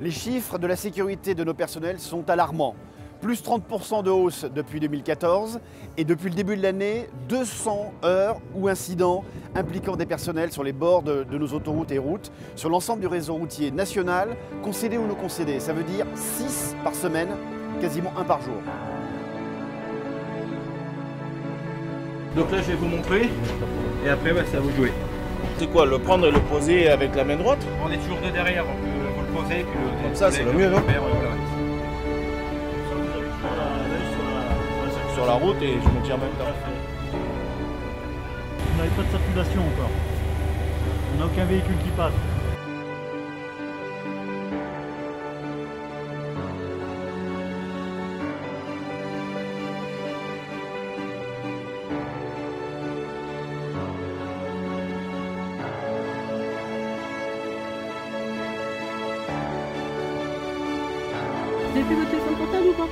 Les chiffres de la sécurité de nos personnels sont alarmants. Plus 30% de hausse depuis 2014 et depuis le début de l'année, 200 heures ou incidents impliquant des personnels sur les bords de nos autoroutes et routes, sur l'ensemble du réseau routier national, concédé ou non concédé. Ça veut dire 6 par semaine, quasiment 1 par jour. Donc là je vais vous montrer et après c'est à vous de jouer. C'est quoi, le prendre et le poser avec la main droite? On est toujours de derrière, donc vous le posez puis comme ça c'est le mieux, non? Sur la route et je me tire en même temps. On n'avait pas de circulation encore. On n'a aucun véhicule qui passe. Vous avez plus votre téléphone portable ou pas?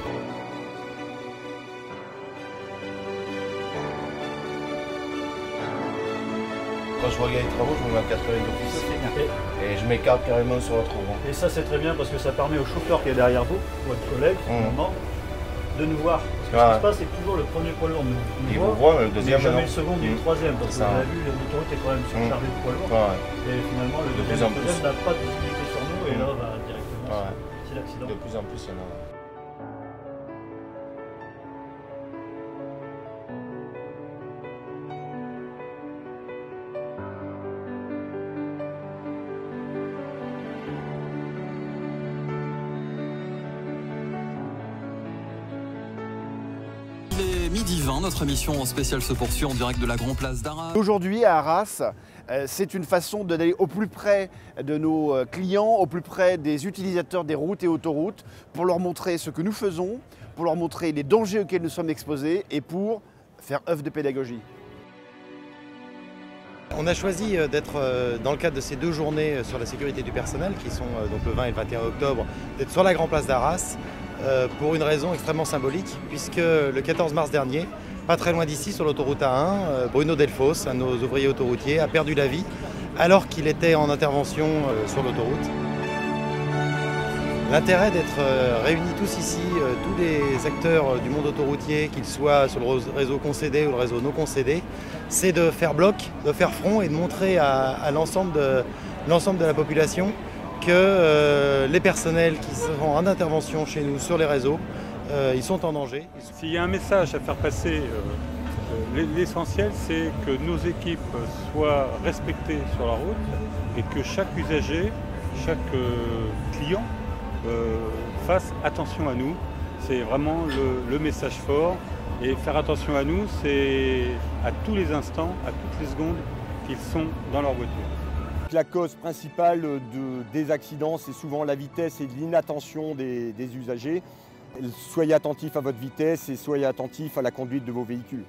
Quand je regarde les travaux, je me mets à 80 d'office. Et je m'écarte carrément sur la travaux. Et ça c'est très bien parce que ça permet au chauffeur qui est derrière vous, votre collègue, finalement, de nous voir. Parce que ce qui se passe, c'est que toujours le premier poids lourd nous Il vous voit, le deuxième, jamais le second ni le troisième. Parce que ça. vous avez vu, l'autoroute est quand même surchargée de poids lourds. Ouais. Et finalement, le deuxième et le troisième n'a pas de visibilité sur nous et là, va directement, Ouais. c'est l'accident. De plus en plus, il y en a. Il est midi 20, notre émission spéciale se poursuit en direct de la Grand Place d'Arras. Aujourd'hui à Arras, c'est une façon d'aller au plus près de nos clients, au plus près des utilisateurs des routes et autoroutes, pour leur montrer ce que nous faisons, pour leur montrer les dangers auxquels nous sommes exposés et pour faire œuvre de pédagogie. On a choisi d'être, dans le cadre de ces 2 journées sur la sécurité du personnel, qui sont donc le 20 et le 21 octobre, d'être sur la Grand Place d'Arras, pour une raison extrêmement symbolique, puisque le 14 mars dernier, pas très loin d'ici, sur l'autoroute A1, Bruno Delfos, un de nos ouvriers autoroutiers, a perdu la vie alors qu'il était en intervention sur l'autoroute. L'intérêt d'être réunis tous ici, tous les acteurs du monde autoroutier, qu'ils soient sur le réseau concédé ou le réseau non concédé, c'est de faire bloc, de faire front et de montrer à l'ensemble de la population que les personnels qui sont en intervention chez nous sur les réseaux, ils sont en danger. S'il y a un message à faire passer, l'essentiel c'est que nos équipes soient respectées sur la route et que chaque usager, chaque client fasse attention à nous. C'est vraiment le message fort. Et faire attention à nous, c'est à tous les instants, à toutes les secondes qu'ils sont dans leur voiture. La cause principale des accidents, c'est souvent la vitesse et l'inattention des usagers. Soyez attentifs à votre vitesse et soyez attentifs à la conduite de vos véhicules.